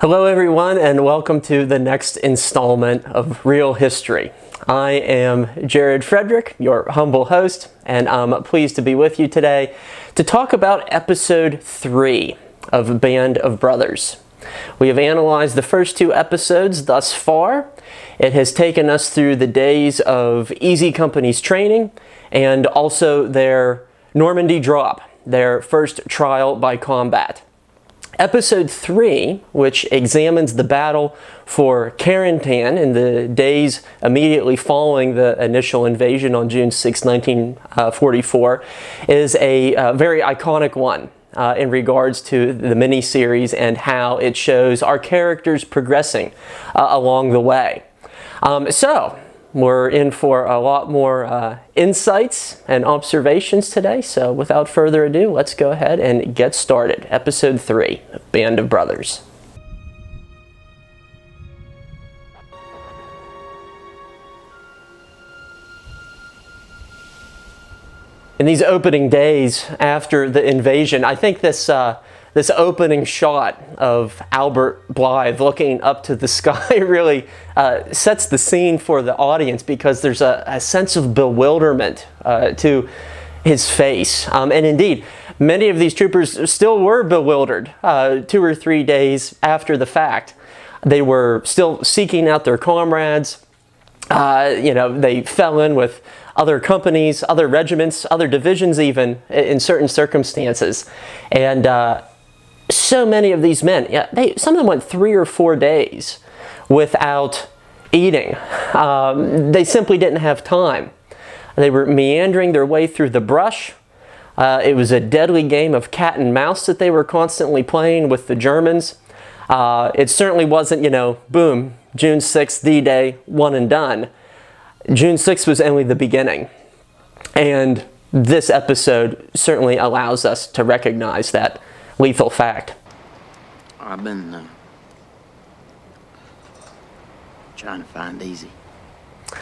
Hello everyone, and welcome to the next installment of Real History. I am Jared Frederick, your humble host, and I'm pleased to be with you today to talk about episode 3 of Band of Brothers. We have analyzed the first 2 episodes thus far. It has taken us through the days of Easy Company's training and also their Normandy drop, their first trial by combat. Episode 3, which examines the battle for Carentan in the days immediately following the initial invasion on June 6, 1944, is a very iconic one in regards to the miniseries and how it shows our characters progressing along the way. So, we're in for a lot more insights and observations today, so without further ado, let's go ahead and get started. Episode 3, Band of Brothers. In these opening days after the invasion, I think this opening shot of Albert Blythe looking up to the sky really sets the scene for the audience, because there's a sense of bewilderment to his face. And indeed, many of these troopers still were bewildered 2 or 3 days after the fact. They were still seeking out their comrades. They fell in with other companies, other regiments, other divisions even, in certain circumstances. And so many of these men, some of them went 3 or 4 days without eating. They simply didn't have time. They were meandering their way through the brush. It was a deadly game of cat and mouse that they were constantly playing with the Germans. It certainly wasn't, boom, June 6th, D-Day, one and done. June 6th was only the beginning. And this episode certainly allows us to recognize that lethal fact. I've been trying to find Easy.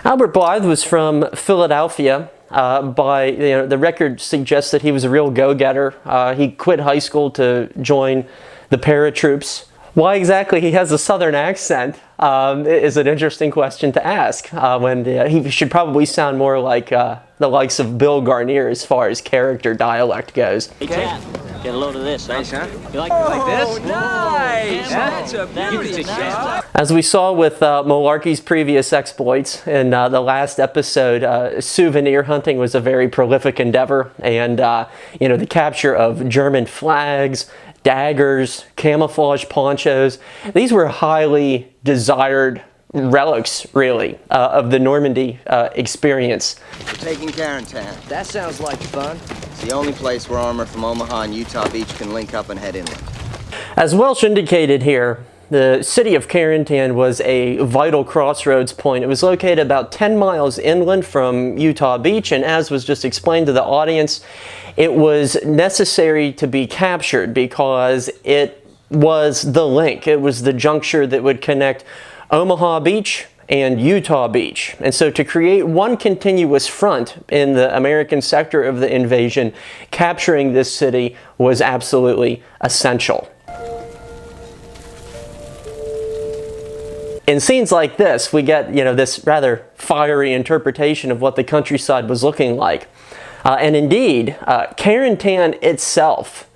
Albert Blythe was from Philadelphia. The record suggests that he was a real go-getter. He quit high school to join the paratroops. Why exactly he has a southern accent is an interesting question to ask, when he should probably sound more like the likes of Bill Garnier as far as character dialect goes. Hey, Ted, get a load of this, Nice, huh? You like this? Oh, nice! That's a beauty, huh? As we saw with Malarkey's previous exploits in the last episode, souvenir hunting was a very prolific endeavor, and the capture of German flags, daggers, camouflage ponchos, these were highly desired relics, really, of the Normandy experience. We're taking Carentan. That sounds like fun. It's the only place where armor from Omaha and Utah Beach can link up and head inland. As Welsh indicated here, the city of Carentan was a vital crossroads point. It was located about 10 miles inland from Utah Beach, and as was just explained to the audience, it was necessary to be captured because it was the link. It was the juncture that would connect Omaha Beach and Utah Beach. And so to create one continuous front in the American sector of the invasion, capturing this city was absolutely essential. In scenes like this, we get, this rather fiery interpretation of what the countryside was looking like. And indeed, Carentan itself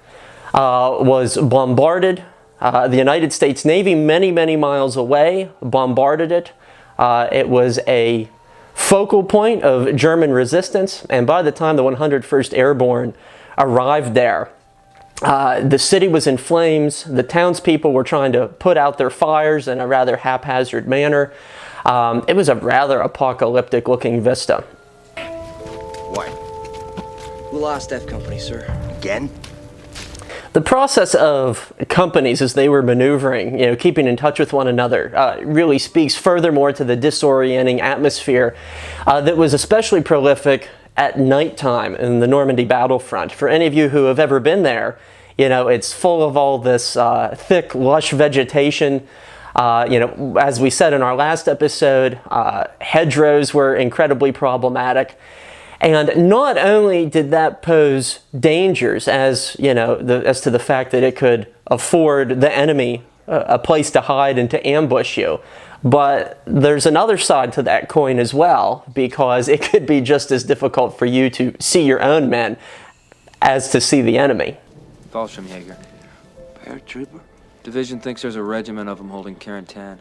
was bombarded. The United States Navy, many, many miles away, bombarded it. It was a focal point of German resistance, and by the time the 101st Airborne arrived there, the city was in flames. The townspeople were trying to put out their fires in a rather haphazard manner. It was a rather apocalyptic looking vista. What? We lost F Company, sir. Again? The process of companies as they were maneuvering, keeping in touch with one another, really speaks furthermore to the disorienting atmosphere that was especially prolific at nighttime in the Normandy battlefront. For any of you who have ever been there, it's full of all this thick, lush vegetation. As we said in our last episode, hedgerows were incredibly problematic. And not only did that pose dangers as to the fact that it could afford the enemy a place to hide and to ambush you. But there's another side to that coin as well, because it could be just as difficult for you to see your own men as to see the enemy. Fallschirmjäger. Paratrooper? Division thinks there's a regiment of them holding Carentan.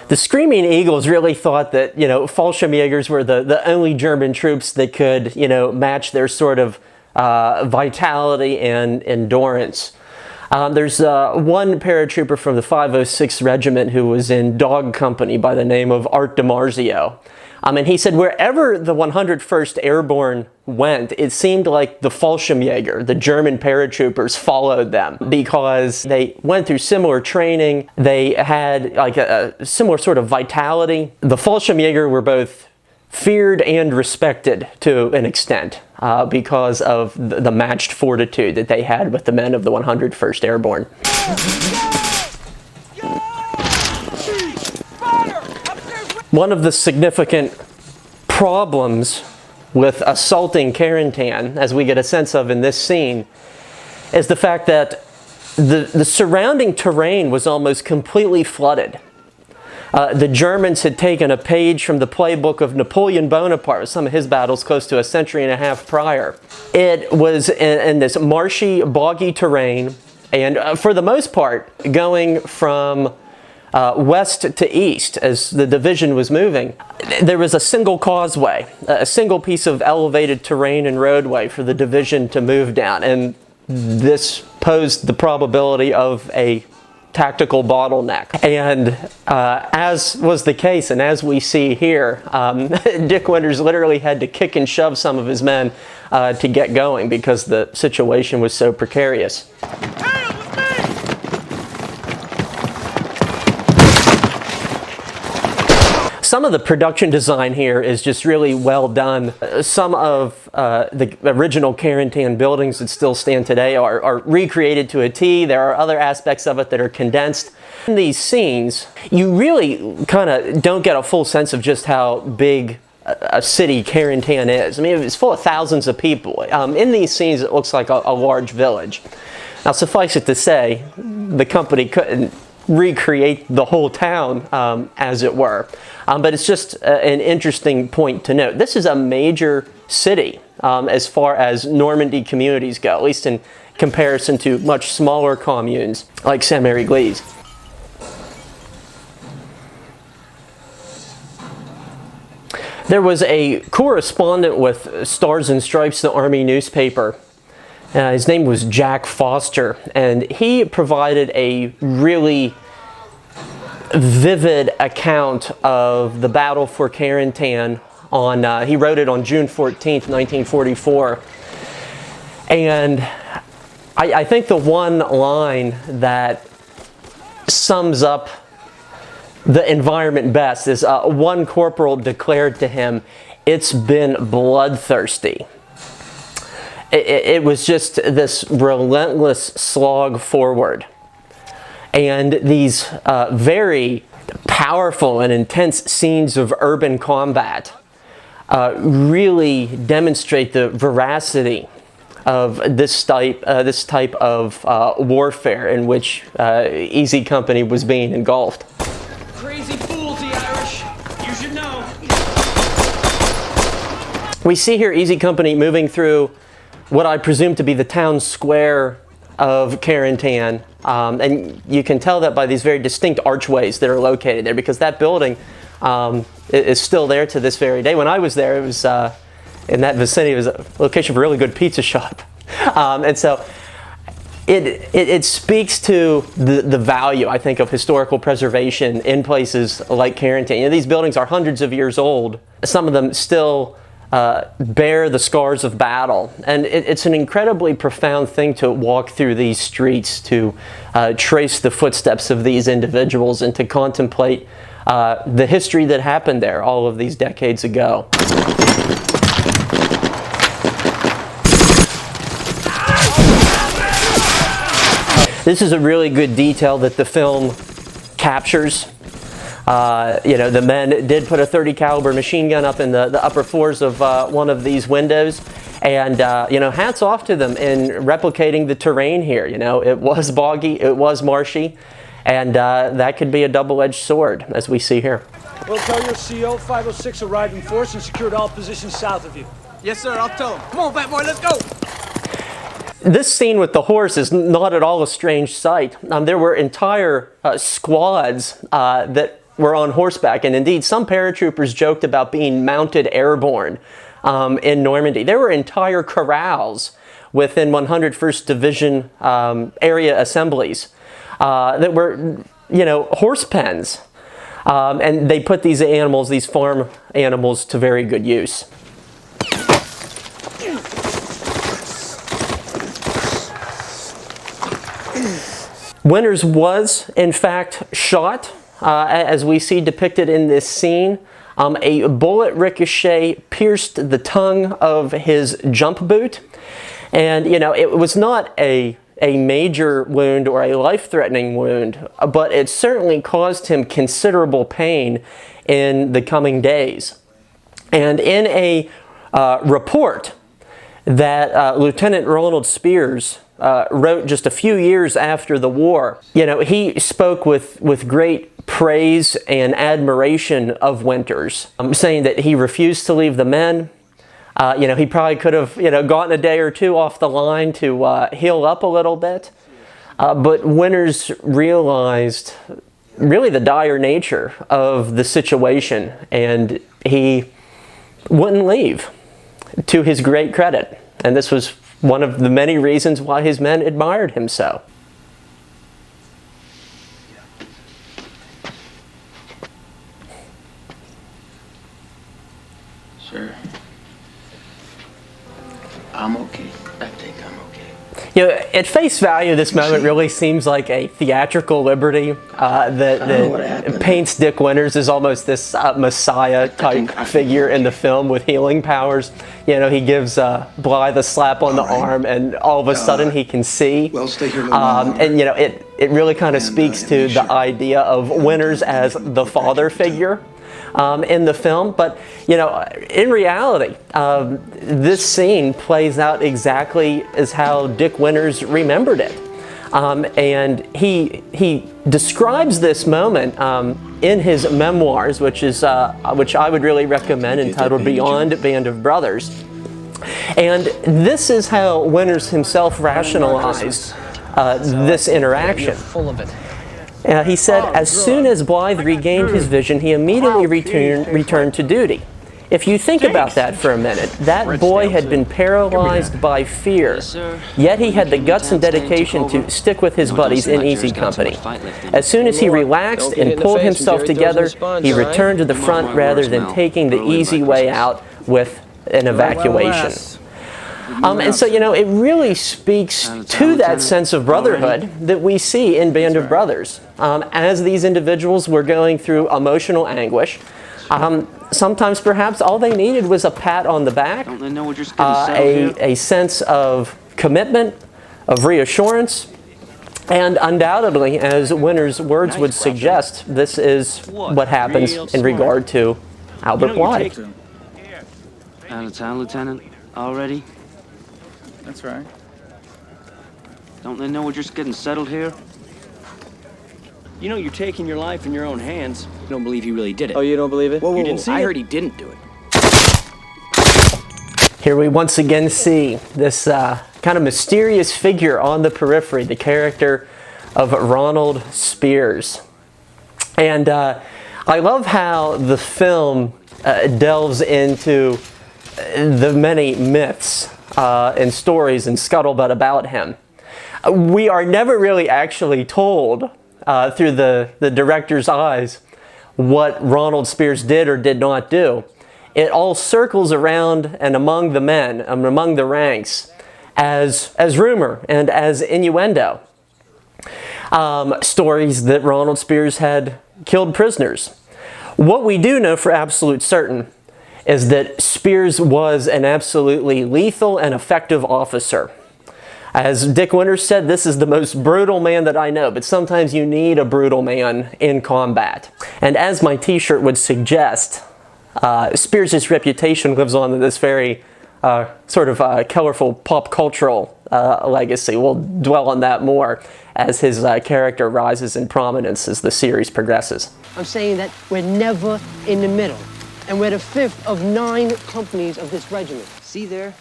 The Screaming Eagles really thought that, Fallschirmjägers were the only German troops that could, match their sort of vitality and endurance. There's one paratrooper from the 506th Regiment who was in dog company by the name of Art DiMarzio. And he said wherever the 101st Airborne went, it seemed like the Fallschirmjäger, the German paratroopers, followed them because they went through similar training. They had like a similar sort of vitality. The Fallschirmjäger were both feared and respected to an extent because of the matched fortitude that they had with the men of the 101st Airborne. One of the significant problems with assaulting Carentan, as we get a sense of in this scene, is the fact that the surrounding terrain was almost completely flooded. The Germans had taken a page from the playbook of Napoleon Bonaparte with some of his battles close to a century and a half prior. It was in this marshy, boggy terrain, and for the most part, going from west to east as the division was moving, there was a single causeway, a single piece of elevated terrain and roadway for the division to move down, and this posed the probability of a tactical bottleneck. And as was the case, and as we see here, Dick Winters literally had to kick and shove some of his men to get going because the situation was so precarious. Some of the production design here is just really well done. Some of the original Carentan buildings that still stand today are recreated to a T. There are other aspects of it that are condensed. In these scenes, you really kind of don't get a full sense of just how big a city Carentan is. I mean, it's full of thousands of people. In these scenes, it looks like a large village. Now, suffice it to say, the company couldn't recreate the whole town, as it were. But it's just an interesting point to note. This is a major city as far as Normandy communities go, at least in comparison to much smaller communes like Saint-Mary-Église. There was a correspondent with Stars and Stripes, the Army newspaper. His name was Jack Foster, and he provided a really vivid account of the battle for Carentan. He wrote it on June 14th, 1944. And I think the one line that sums up the environment best is one corporal declared to him, "It's been bloodthirsty." It was just this relentless slog forward. And these very powerful and intense scenes of urban combat really demonstrate the veracity of this type of warfare in which Easy Company was being engulfed. Crazy fools, the Irish. You should know. We see here Easy Company moving through what I presume to be the town square of Carentan, and you can tell that by these very distinct archways that are located there, because that building is still there to this very day. When I was there, it was in that vicinity. It was a location for a really good pizza shop, and so it speaks to the value, I think, of historical preservation in places like Carentan. These buildings are hundreds of years old. Some of them still bear the scars of battle, and it's an incredibly profound thing to walk through these streets, to trace the footsteps of these individuals and to contemplate the history that happened there all of these decades ago. This is a really good detail that the film captures. The men did put a .30 caliber machine gun up in the upper floors of one of these windows, And, you know, hats off to them in replicating the terrain here. You know, it was boggy, it was marshy, and that could be a double-edged sword, as we see here. We'll tell your CO 506 arrived in force and secured all positions south of you. Yes, sir, I'll tell him. Come on, fat boy, let's go! This scene with the horse is not at all a strange sight. There were entire squads that were on horseback, and indeed some paratroopers joked about being mounted airborne in Normandy. There were entire corrals within 101st Division area assemblies that were, you know, horse pens. And they put these animals, these farm animals, to very good use. Winters was, in fact, shot, as we see depicted in this scene. A bullet ricochet pierced the tongue of his jump boot. And, you know, it was not a major wound or a life-threatening wound, but it certainly caused him considerable pain in the coming days. And in a report that Lieutenant Ronald Spears wrote just a few years after the war, you know, he spoke with great praise and admiration of Winters, saying that he refused to leave the men. You know, he probably could have, you know, gotten a day or two off the line to heal up a little bit. But Winters realized really the dire nature of the situation, and he wouldn't leave, to his great credit. And this was one of the many reasons why his men admired him so. Sir, I'm okay. I think I'm okay. You know, at face value, this moment really seems like a theatrical liberty that paints Dick Winters as almost this Messiah-type figure in the film with healing powers. You know, he gives Blythe a slap on the arm, and all of a sudden he can see. Well, stay here a little longer. And, you know, it really kind of speaks to the idea of Winters as the father figure in the film. But, you know, in reality, this scene plays out exactly as how Dick Winters remembered it. And he describes this moment in his memoirs, which I would really recommend, entitled Beyond Band of Brothers. And this is how Winters himself rationalized this interaction. Full of it. He said, as soon as Blythe regained his vision, he immediately returned to duty. If you think about that for a minute, that boy had been paralyzed by fear, yet he had the guts and dedication to stick with his buddies in easy company. As soon as he relaxed and pulled himself together, he returned to the front rather than taking the easy way out with an evacuation. And so, you know, it really speaks to that sense of brotherhood that we see in Band of Brothers. As these individuals were going through emotional anguish, sometimes perhaps all they needed was a pat on the back, a sense of commitment, of reassurance, and undoubtedly, as Winters' words would suggest, this is what happens in regard to Albert Blythe. Out of town, Lieutenant? Already? That's right. Don't they know we're just getting settled here? You know you're taking your life in your own hands. You don't believe he really did it. Oh, you don't believe it? You didn't see it? I heard he didn't do it. Here we once again see this kind of mysterious figure on the periphery, the character of Ronald Spears. And I love how the film delves into the many myths and stories and scuttlebutt about him. We are never really actually told through the director's eyes what Ronald Spears did or did not do. It all circles around and among the men, among the ranks, as rumor and as innuendo. Stories that Ronald Spears had killed prisoners. What we do know for absolute certain is that Spears was an absolutely lethal and effective officer. As Dick Winters said, this is the most brutal man that I know, but sometimes you need a brutal man in combat. And as my t-shirt would suggest, Spears' reputation lives on to this very sort of colorful pop cultural legacy. We'll dwell on that more as his character rises in prominence as the series progresses. I'm saying that we're never in the middle, and we're the 5th of 9 companies of this regiment. See there?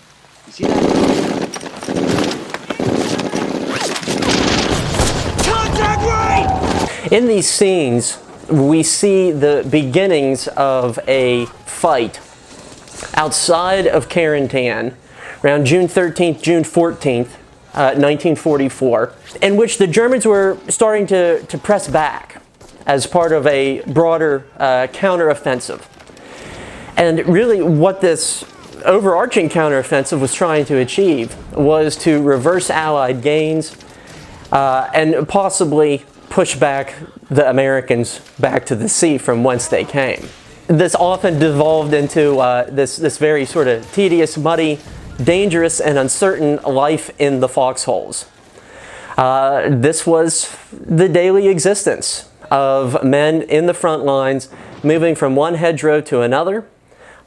You see that? In these scenes, we see the beginnings of a fight outside of Carentan around June 13th, June 14th, 1944, in which the Germans were starting to press back as part of a broader counteroffensive. And really what this overarching counteroffensive was trying to achieve was to reverse Allied gains and possibly push back the Americans back to the sea from whence they came. This often devolved into this very sort of tedious, muddy, dangerous, and uncertain life in the foxholes. This was the daily existence of men in the front lines, moving from one hedgerow to another.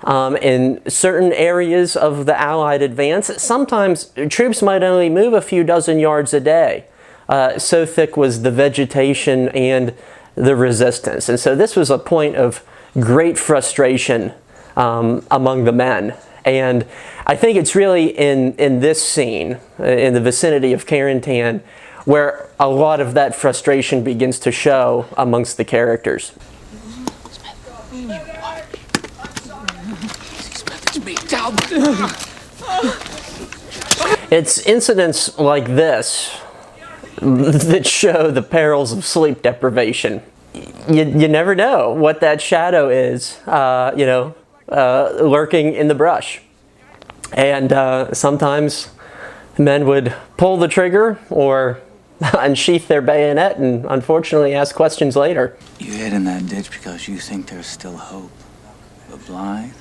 In certain areas of the Allied advance, sometimes troops might only move a few dozen yards a day. So thick was the vegetation and the resistance. And so this was a point of great frustration among the men. And I think it's really in this scene, in the vicinity of Carentan, where a lot of that frustration begins to show amongst the characters. It's incidents like this that show the perils of sleep deprivation. You never know what that shadow is, lurking in the brush. And sometimes men would pull the trigger or unsheath their bayonet and unfortunately ask questions later. You hid in that ditch because you think there's still hope. But Blythe,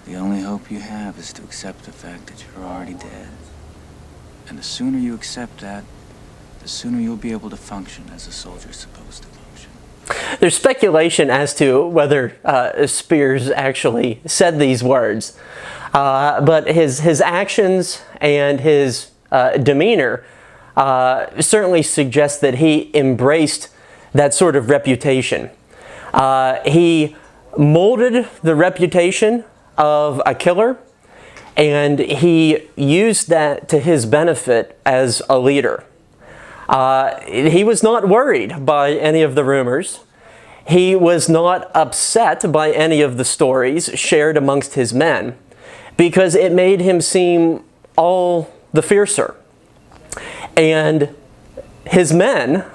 the only hope you have is to accept the fact that you're already dead. And the sooner you accept that, the sooner you'll be able to function as a soldier's supposed to function. There's speculation as to whether Spears actually said these words, but his actions and his demeanor certainly suggest that he embraced that sort of reputation. He molded the reputation of a killer, and he used that to his benefit as a leader. He was not worried by any of the rumors. He was not upset by any of the stories shared amongst his men, because it made him seem all the fiercer. And his men,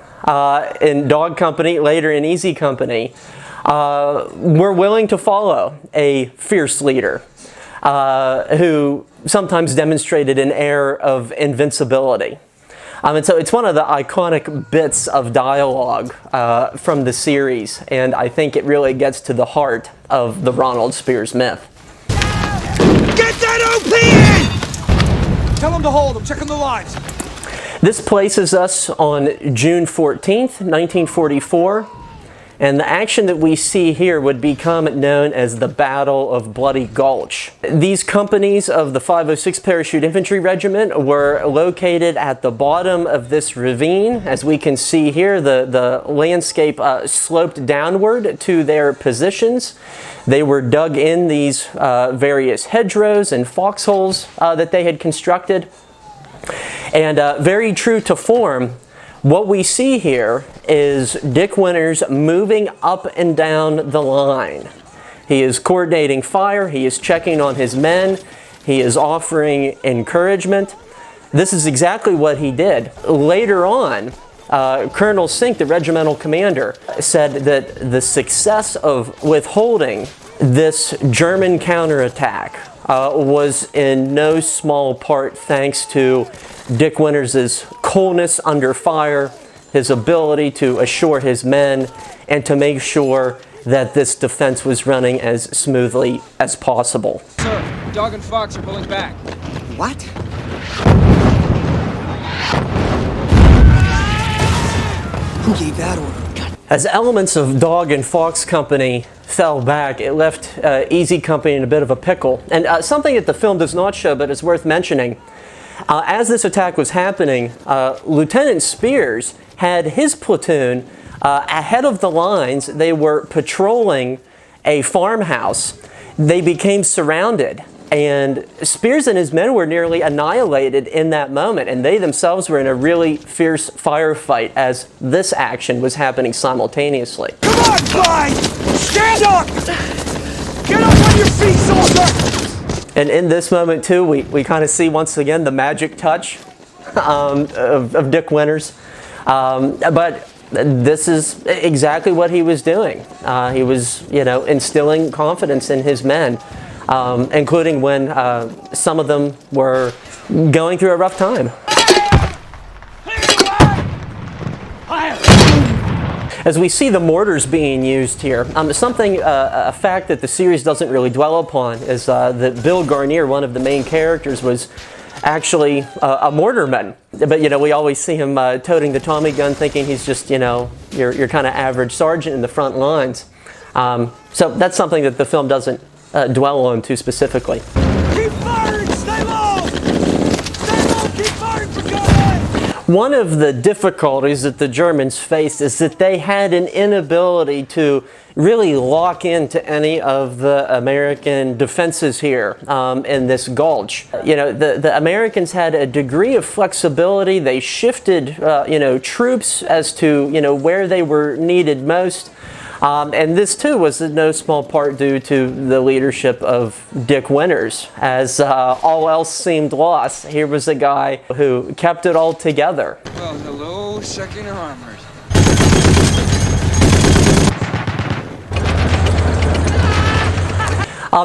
in Dog Company, later in Easy Company, were willing to follow a fierce leader who sometimes demonstrated an air of invincibility. And so it's one of the iconic bits of dialogue from the series, and I think it really gets to the heart of the Ronald Spears myth. Get that OP in! Tell them to hold. I'm checking the lines. This places us on June 14th, 1944, and the action that we see here would become known as the Battle of Bloody Gulch. These companies of the 506 Parachute Infantry Regiment were located at the bottom of this ravine. As we can see here, the landscape sloped downward to their positions. They were dug in these various hedgerows and foxholes that they had constructed. And very true to form, what we see here is Dick Winters moving up and down the line. He is coordinating fire, he is checking on his men, he is offering encouragement. This is exactly what he did. Later on, Colonel Sink, the regimental commander, said that the success of withholding this German counterattack was in no small part thanks to Dick Winters' coolness under fire, his ability to assure his men, and to make sure that this defense was running as smoothly as possible. Sir, Dog and Fox are pulling back. What? Who gave that order? As elements of Dog and Fox Company fell back, it left Easy Company in a bit of a pickle. And something that the film does not show, but is worth mentioning, as this attack was happening, Lieutenant Spears had his platoon ahead of the lines. They were patrolling a farmhouse. They became surrounded, and Spears and his men were nearly annihilated in that moment, and they themselves were in a really fierce firefight as this action was happening simultaneously. Come on, Clyde! Stand up! Get up on your feet, soldier! And in this moment, too, we kind of see once again the magic touch of Dick Winters. But this is exactly what he was doing. He was, instilling confidence in his men, including when some of them were going through a rough time. As we see the mortars being used here, a fact that the series doesn't really dwell upon is that Bill Garnier, one of the main characters, was actually a mortarman. But we always see him toting the Tommy gun, thinking he's just your kind of average sergeant in the front lines. So that's something that the film doesn't dwell on too specifically. Keep firing! Stay low! Stay low! Keep firing for God! One of the difficulties that the Germans faced is that they had an inability to really lock into any of the American defenses here in this gulch. The Americans had a degree of flexibility. They shifted, troops as to, where they were needed most. And this, too, was in no small part due to the leadership of Dick Winters. As all else seemed lost, here was a guy who kept it all together. Well, hello, second armored.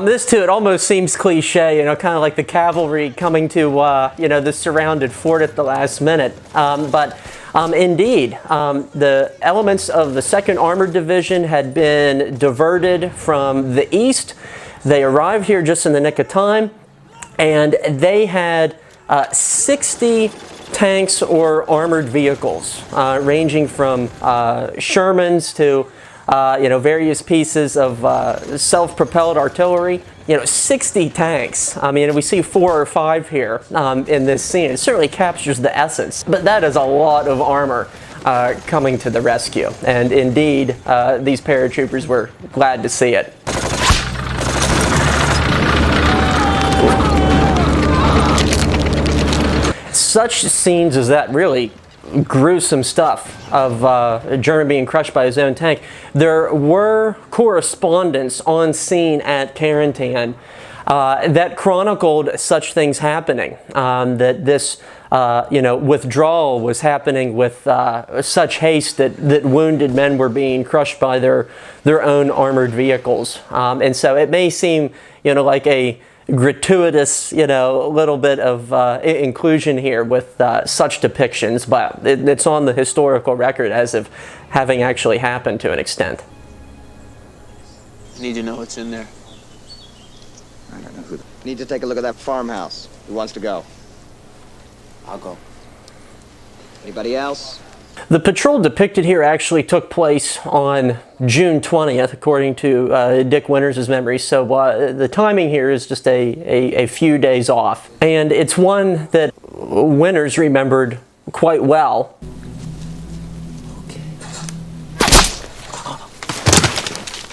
This, too, it almost seems cliche, kind of like the cavalry coming to, the surrounded fort at the last minute. Indeed, the elements of the 2nd Armored Division had been diverted from the east. They arrived here just in the nick of time, and they had 60 tanks or armored vehicles, ranging from Shermans to various pieces of self-propelled artillery. 60 tanks. I mean, we see 4 or 5 here in this scene. It certainly captures the essence. But that is a lot of armor coming to the rescue. And indeed, these paratroopers were glad to see it. Such scenes as that, really gruesome stuff of a German being crushed by his own tank. There were correspondents on scene at Carentan that chronicled such things happening. That this, withdrawal was happening with such haste that wounded men were being crushed by their own armored vehicles. And so it may seem, like a gratuitous, little bit of inclusion here with such depictions, but it's on the historical record as of having actually happened to an extent. I need to know what's in there. I don't know who. Need to take a look at that farmhouse. Who wants to go? I'll go. Anybody else? The patrol depicted here actually took place on June 20th, according to Dick Winters' memory. So the timing here is just a few days off. And it's one that Winters remembered quite well. Okay.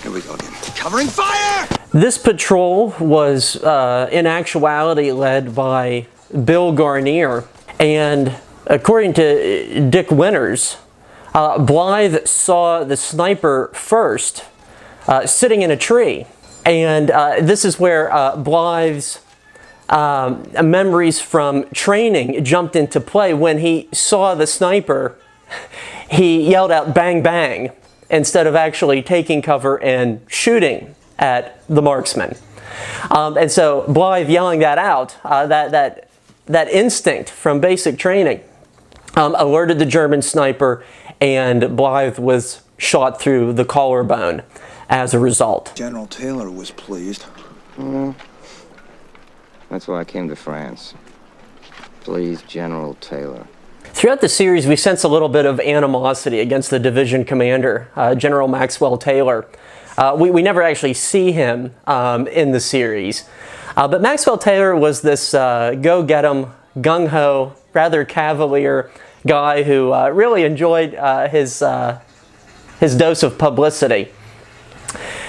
Here we go again. Covering fire! This patrol was, in actuality, led by Bill Garnier. And according to Dick Winters, Blythe saw the sniper first, sitting in a tree. And this is where Blythe's memories from training jumped into play. When he saw the sniper, he yelled out "bang, bang," instead of actually taking cover and shooting at the marksman. And so Blythe yelling that out, that instinct from basic training, alerted the German sniper, and Blythe was shot through the collarbone as a result. General Taylor was pleased. That's why I came to France. Please, General Taylor. Throughout the series, we sense a little bit of animosity against the division commander, General Maxwell Taylor. We never actually see him in the series. But Maxwell Taylor was this go-get-em, gung-ho, rather cavalier guy who really enjoyed his dose of publicity.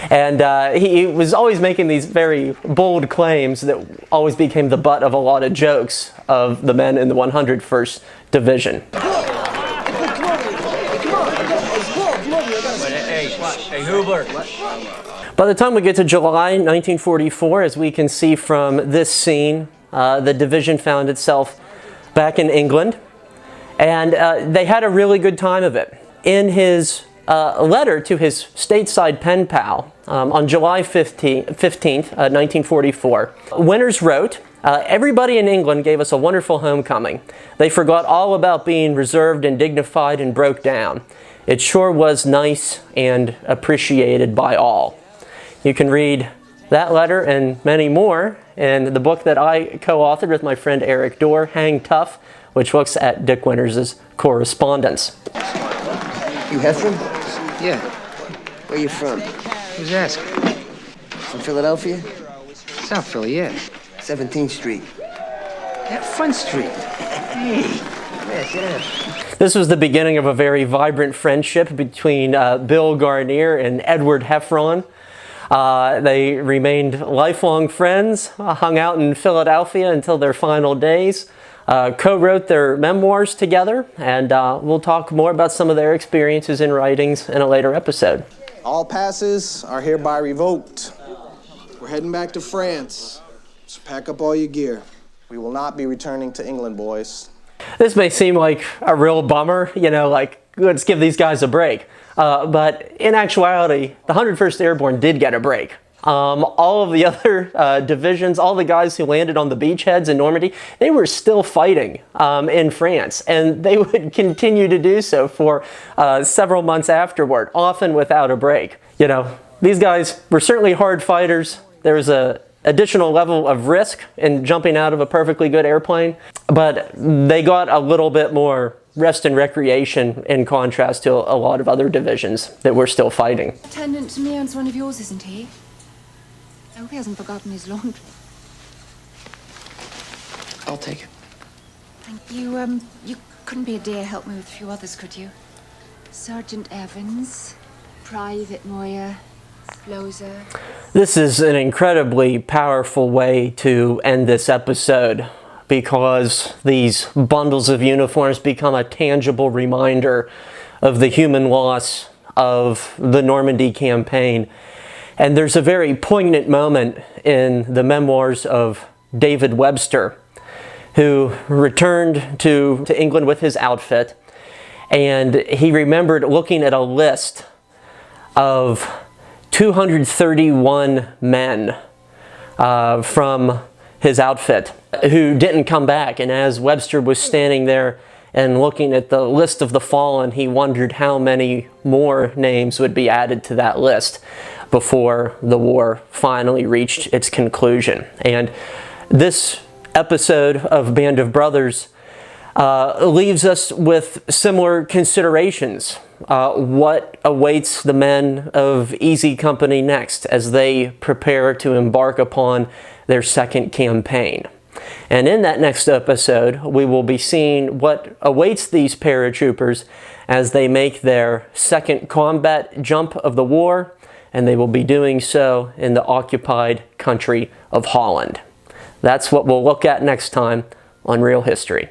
And he was always making these very bold claims that always became the butt of a lot of jokes of the men in the 101st Division. Hey, Hubert. By the time we get to July 1944, as we can see from this scene, the division found itself back in England, and they had a really good time of it. In his letter to his stateside pen pal on July 15th, 1944, Winters wrote, everybody in England gave us a wonderful homecoming. They forgot all about being reserved and dignified and broke down. It sure was nice and appreciated by all. You can read that letter and many more in the book that I co-authored with my friend Eric Dorr, Hang Tough, which looks at Dick Winters' correspondence. You Heffron? Yeah. Where you from? Who's asking? From Philadelphia? South Philly, yeah. 17th Street. Yeah, Front Street. Hey. Yes. This was the beginning of a very vibrant friendship between Bill Garnier and Edward Heffron. They remained lifelong friends, hung out in Philadelphia until their final days, co-wrote their memoirs together, and we'll talk more about some of their experiences and writings in a later episode. All passes are hereby revoked. We're heading back to France, so pack up all your gear. We will not be returning to England, boys. This may seem like a real bummer, you know, like, let's give these guys a break. But in actuality, the 101st Airborne did get a break. All of the other divisions, all the guys who landed on the beachheads in Normandy, they were still fighting in France, and they would continue to do so for several months afterward, often without a break. You know, these guys were certainly hard fighters. There was an additional level of risk in jumping out of a perfectly good airplane, but they got a little bit more rest and recreation in contrast to a lot of other divisions that were still fighting. Lieutenant Meehan's one of yours, isn't he? I hope he hasn't forgotten his laundry. I'll take it. Thank you. You couldn't be a dear help me with a few others, could you? Sergeant Evans, Private Moyer, Loza. This is an incredibly powerful way to end this episode, because these bundles of uniforms become a tangible reminder of the human loss of the Normandy campaign. And there's a very poignant moment in the memoirs of David Webster, who returned to England with his outfit, and he remembered looking at a list of 231 men from his outfit who didn't come back. And as Webster was standing there and looking at the list of the fallen, he wondered how many more names would be added to that list before the war finally reached its conclusion. And this episode of Band of Brothers leaves us with similar considerations. What awaits the men of Easy Company next as they prepare to embark upon their second campaign? And in that next episode, we will be seeing what awaits these paratroopers as they make their second combat jump of the war, and they will be doing so in the occupied country of Holland. That's what we'll look at next time on Real History.